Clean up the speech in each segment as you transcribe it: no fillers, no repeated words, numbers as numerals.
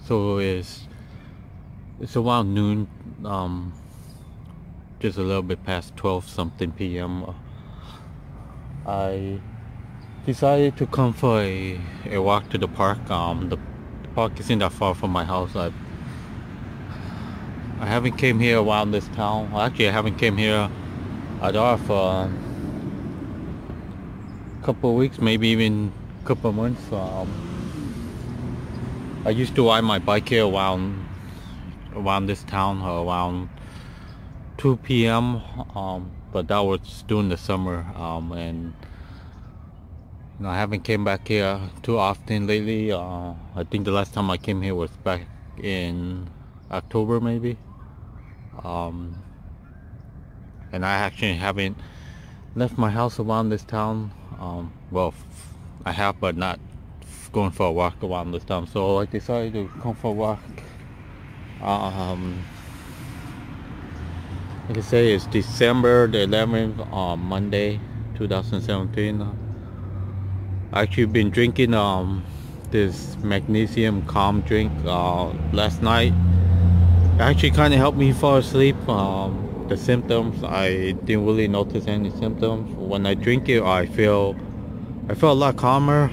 So it's around noon, just a little bit past 12 something p.m. I decided to come for a walk to the park. The park isn't that far from my house. I haven't came here around this town. Well, actually, I haven't came here at all for a couple of weeks, maybe even a couple of months. I used to ride my bike here around this town around 2 p.m. But that was during the summer, and I haven't came back here too often lately. I think the last time I came here was back in October maybe. And I actually haven't left my house around this town. Well, I have, but not going for a walk around this town. So I decided to come for a walk. Like I say, it's December the 11th, Monday, 2017. I actually been drinking this magnesium calm drink last night. It actually kind of helped me fall asleep. The symptoms, I didn't really notice any symptoms. When I drink it, I feel a lot calmer.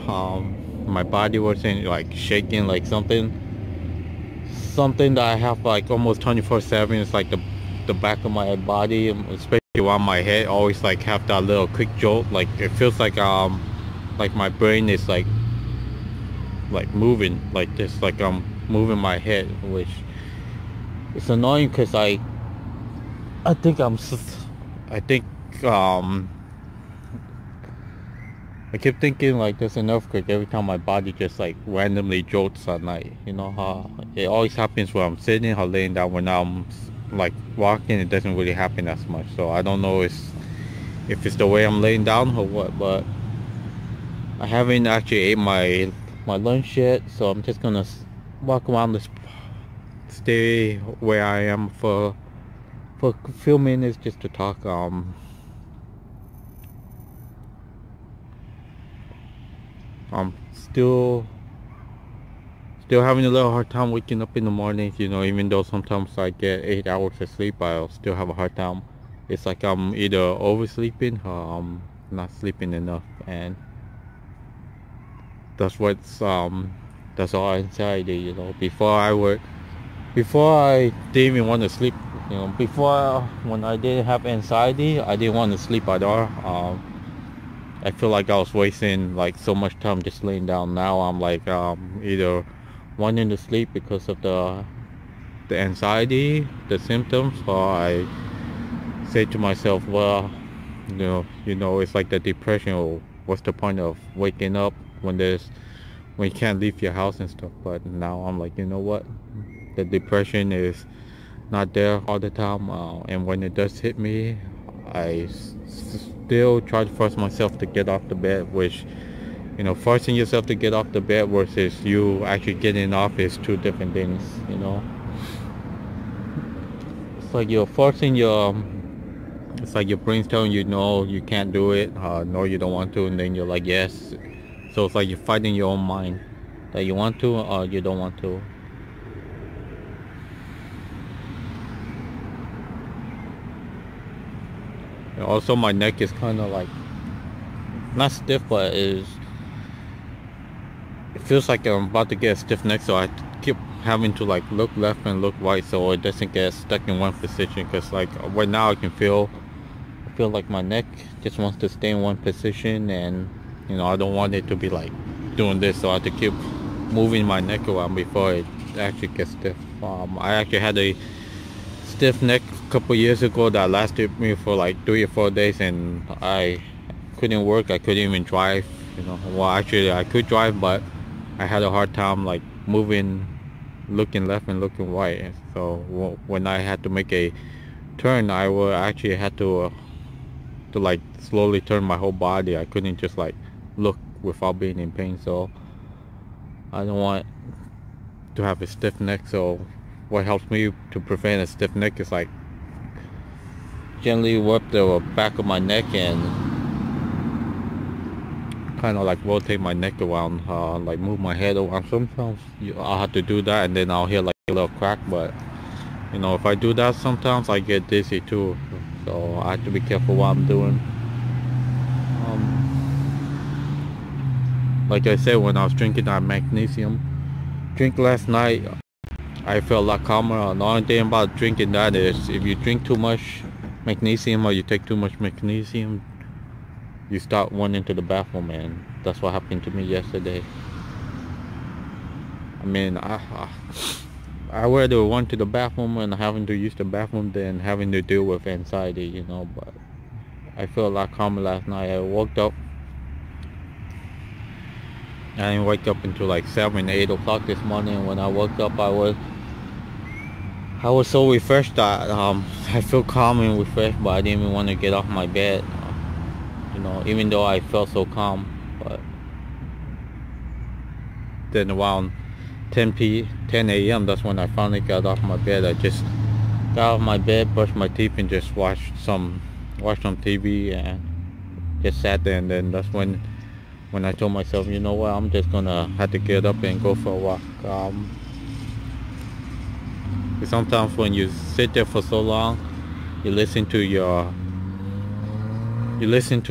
My body wasn't like shaking like something that I have like almost 24/7. It's like the back of my body, especially around my head, always like have that little quick jolt. Like it feels like my brain is like moving like this, like I'm moving my head, which is annoying because I think I keep thinking like there's an earthquake every time my body just like randomly jolts at night. You know how it always happens when I'm sitting or laying down. When I'm like walking, it doesn't really happen as much. So I don't know if it's the way I'm laying down or what, but I haven't actually ate my lunch yet, so I'm just gonna walk around stay where I am for a few minutes just to talk. I'm still having a little hard time waking up in the morning. Even though sometimes I get 8 hours of sleep, I'll still have a hard time. It's like I'm either oversleeping or I'm not sleeping enough, and that's all anxiety. Before I didn't even want to sleep. Before, when I didn't have anxiety, I didn't want to sleep at all. I feel like I was wasting like so much time just laying down. Now I'm like either wanting to sleep because of the anxiety, the symptoms, or I say to myself, well, it's like the depression. Or what's the point of waking up when you can't leave your house and stuff? But now I'm like, you know what? The depression is not there all the time, and when it does hit me, I still try to force myself to get off the bed, which, forcing yourself to get off the bed versus you actually getting off is two different things. It's like it's like your brain's telling you no, you can't do it, no, you don't want to, and then you're like yes. So it's like you're fighting your own mind that you want to or you don't want to. And also my neck is kind of like not stiff, but it feels like I'm about to get a stiff neck, so I keep having to like look left and look right so it doesn't get stuck in one position. Because like right now I feel like my neck just wants to stay in one position, and I don't want it to be like doing this, so I have to keep moving my neck around before it actually gets stiff. I actually had a stiff neck a couple years ago that lasted me for like 3 or 4 days, and I couldn't work. I couldn't even drive. Well, actually I could drive, but I had a hard time like moving, looking left and looking right. So when I had to make a turn, I will actually had to like slowly turn my whole body. I couldn't just like look without being in pain. So I don't want to have a stiff neck. So what helps me to prevent a stiff neck is like gently rub the back of my neck and kind of like rotate my neck around, like move my head around. Sometimes I'll have to do that, and then I'll hear like a little crack. But you know, if I do that, sometimes I get dizzy too. So I have to be careful what I'm doing. Like I said, when I was drinking that magnesium drink last night, I felt a lot calmer. The only thing about drinking that is if you drink too much magnesium or you take too much magnesium, you start running to the bathroom, and that's what happened to me yesterday. I mean, I rather run to the bathroom and having to use the bathroom than having to deal with anxiety, you know. But I feel a lot calmer last night. I woke up. I didn't wake up until like 7, 8 o'clock this morning. When I woke up, I was so refreshed that I feel calm and refreshed, but I didn't even want to get off my bed. You know, even though I felt so calm. But then around 10 a.m. that's when I finally got off my bed. I just got off my bed, brushed my teeth, and just watched some TV and just sat there. And then that's when I told myself, you know what, I'm just gonna have to get up and go for a walk. Sometimes when you sit there for so long, you listen to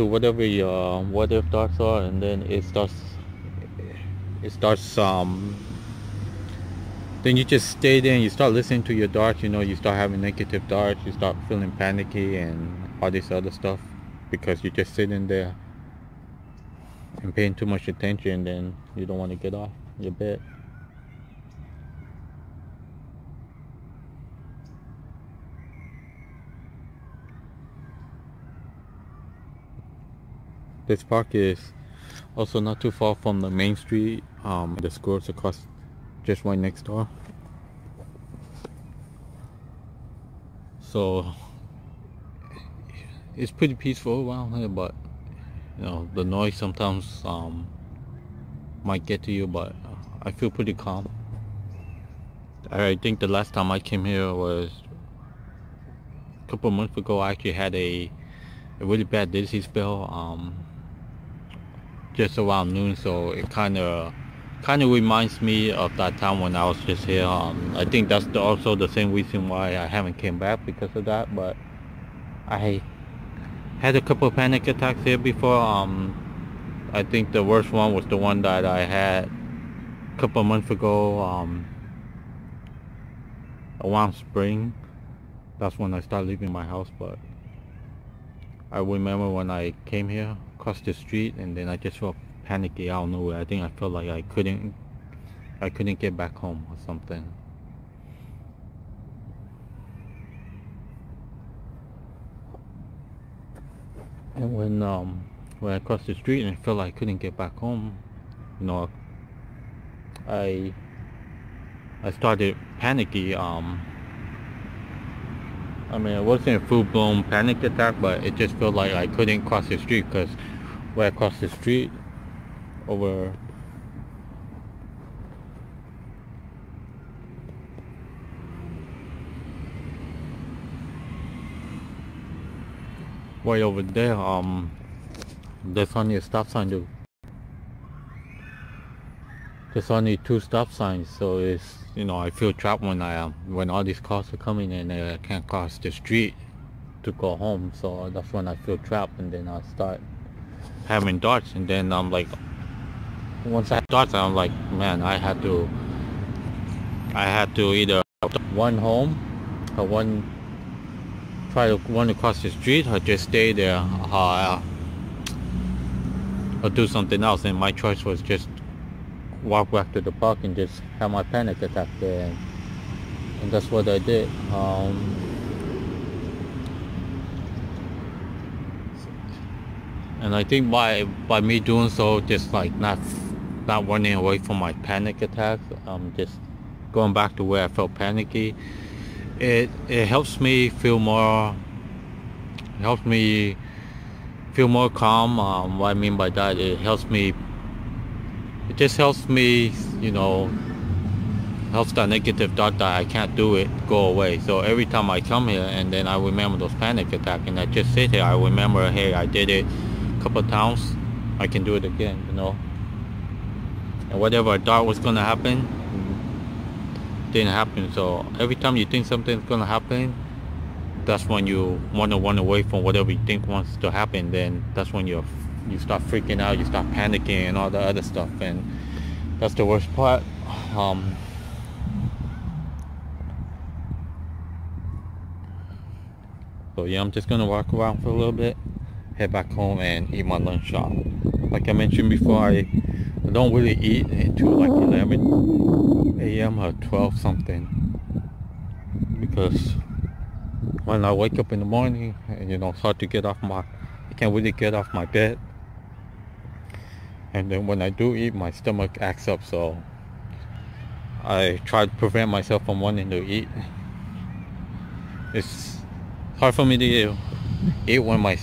whatever your what if thoughts are, and then it starts then you just stay there and you start listening to your thoughts. You know, you start having negative thoughts, you start feeling panicky and all this other stuff because you're just sitting there and paying too much attention, then you don't want to get off your bed. This park is also not too far from the main street. The school's across, just right next door. So it's pretty peaceful around here, but you know, the noise sometimes might get to you, but I feel pretty calm. I think the last time I came here was a couple of months ago. I actually had a really bad dizzy spell just around noon, so it kind of reminds me of that time when I was just here. I think that's also the same reason why I haven't came back, because of that. But I had a couple of panic attacks here before. I think the worst one was the one that I had a couple of months ago, around spring. That's when I started leaving my house. But I remember when I came here across the street, and then I just felt panicky out of nowhere. I think I felt like I couldn't get back home or something. And when I crossed the street and I felt like I couldn't get back home, you know, I started panicky. I mean, it wasn't a full-blown panic attack, but it just felt like I couldn't cross the street, because where I crossed the street over right over there, there's only a stop sign. There's only 2 stop signs, so it's, you know, I feel trapped when all these cars are coming and I can't cross the street to go home. So that's when I feel trapped, and then I start having thoughts, and then I'm like, once I have thoughts, I'm like, man, I had to either run home or try to run across the street, or just stay there, or do something else. And my choice was just walk back to the park and just have my panic attack there, and that's what I did. And I think by me doing so, just like not running away from my panic attacks, just going back to where I felt panicky, it helps me feel more calm. What I mean by that, it just helps me, you know, helps that negative thought that I can't do it go away. So every time I come here and then I remember those panic attacks, and I just sit here, I remember, hey, I did it a couple of times I can do it again, you know. And whatever I thought was gonna happen didn't happen. So every time you think something's gonna happen, that's when you want to run away from whatever you think wants to happen. Then that's when you start freaking out, you start panicking and all the other stuff, and that's the worst part. So yeah, I'm just gonna walk around for a little bit, head back home and eat my lunch off. Like I mentioned before, I don't really eat until like 11 a.m. or 12 something, because when I wake up in the morning, you know, it's hard to get off I can't really get off my bed. And then when I do eat, my stomach acts up, so I try to prevent myself from wanting to eat. It's hard for me to eat when my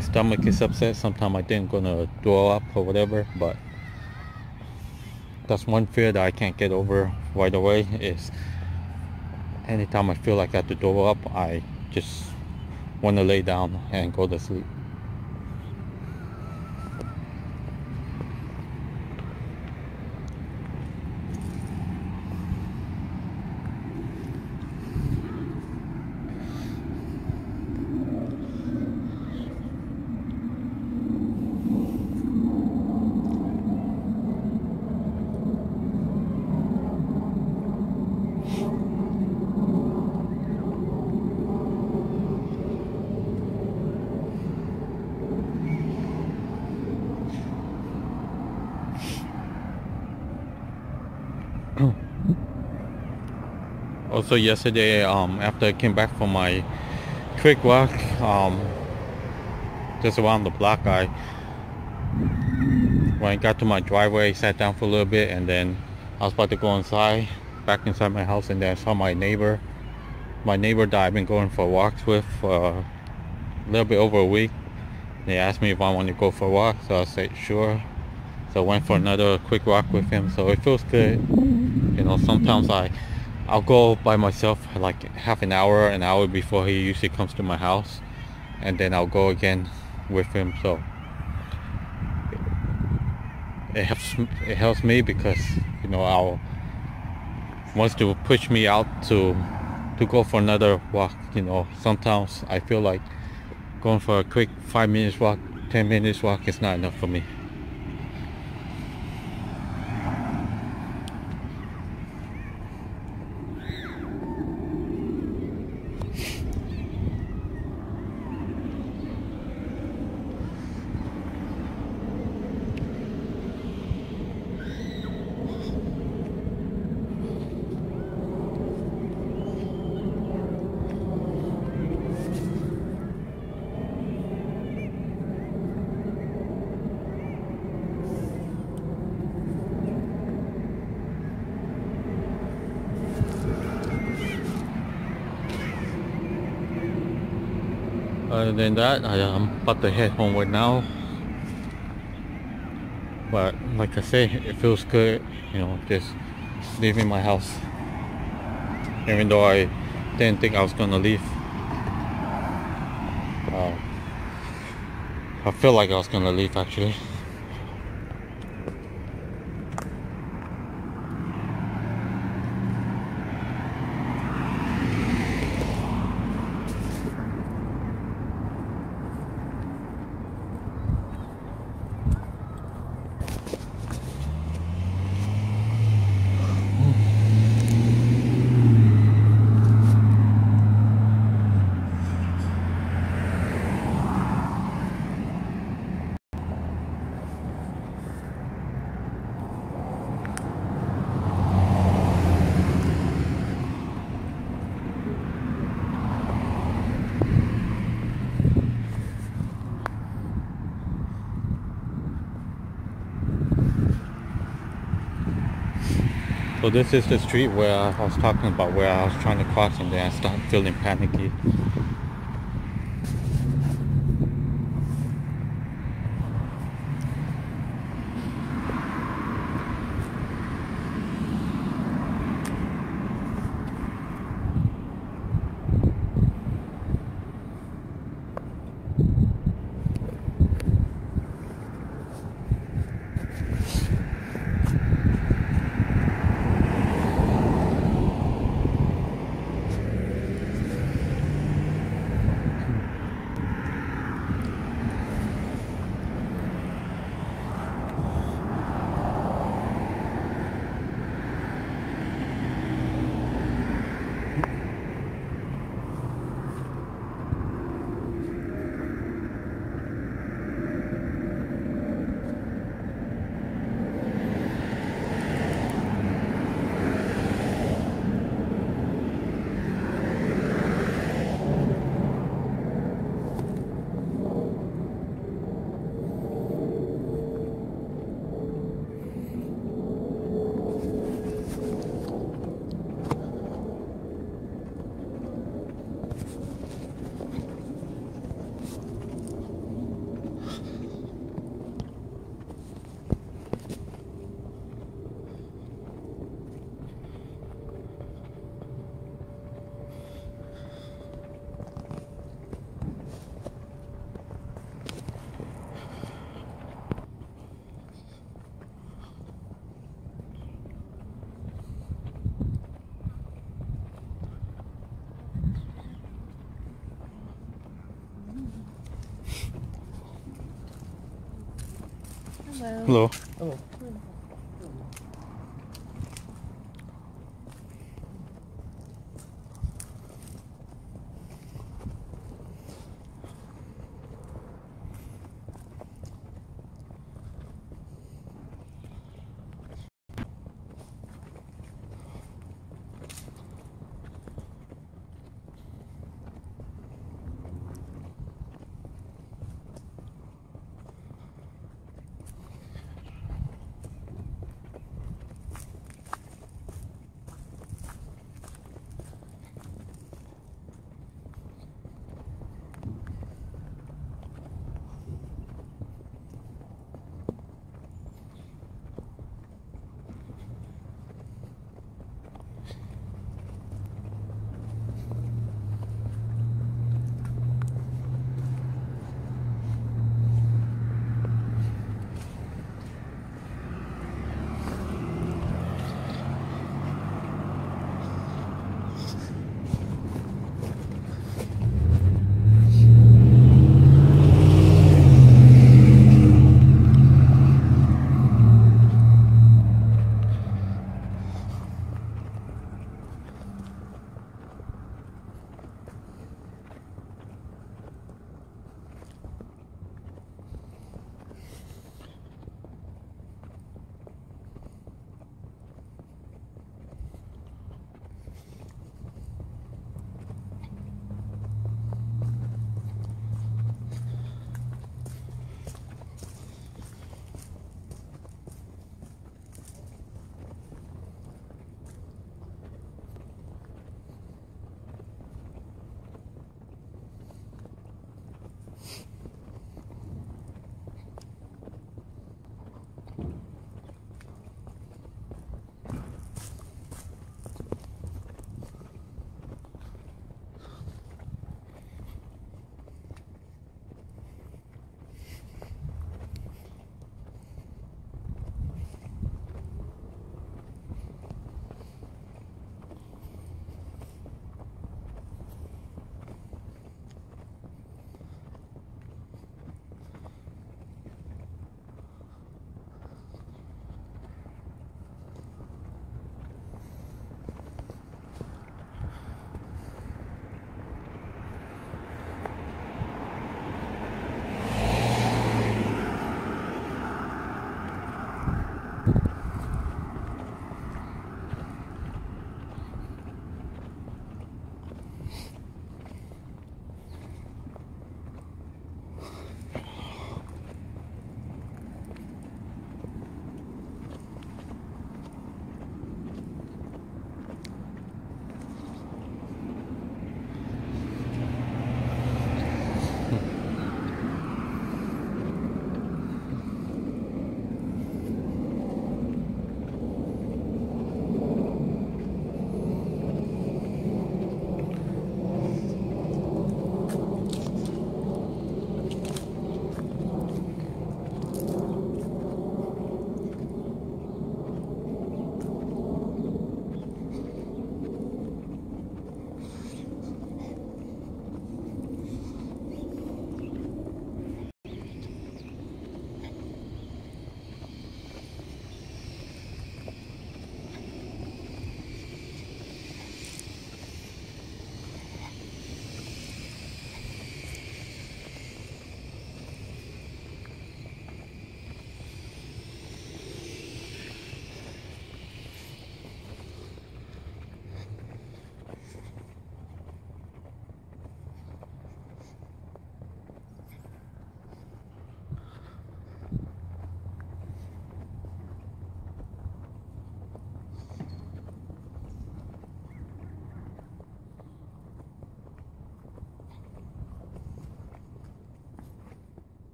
stomach is upset. Sometimes I think I'm gonna throw up or whatever, but that's one fear that I can't get over right away. Is anytime I feel like I have to throw up, I just want to lay down and go to sleep. Also yesterday, after I came back from my quick walk, just around the block, when I got to my driveway, sat down for a little bit, and then I was about to go back inside my house, and then I saw my neighbor that I've been going for walks with for a little bit over a week. They asked me if I wanted to go for a walk, so I said sure. So I went for another quick walk with him, so it feels good. You know, sometimes I'll go by myself like half an hour before he usually comes to my house, and then I'll go again with him. So it helps me because, you know, wants to push me out to go for another walk. You know, sometimes I feel like going for a quick 5 minutes walk, 10 minutes walk is not enough for me. Other than that, I'm about to head home right now. But like I say, it feels good, you know, just leaving my house. Even though I didn't think I was gonna leave. I feel like I was gonna leave actually. So this is the street where I was talking about, where I was trying to cross, and then I started feeling panicky. Hello. Hello.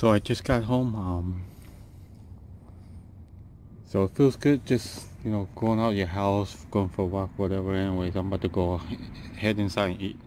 So I just got home. So it feels good just, going out your house, going for a walk, whatever. Anyways, I'm about to go head inside and eat.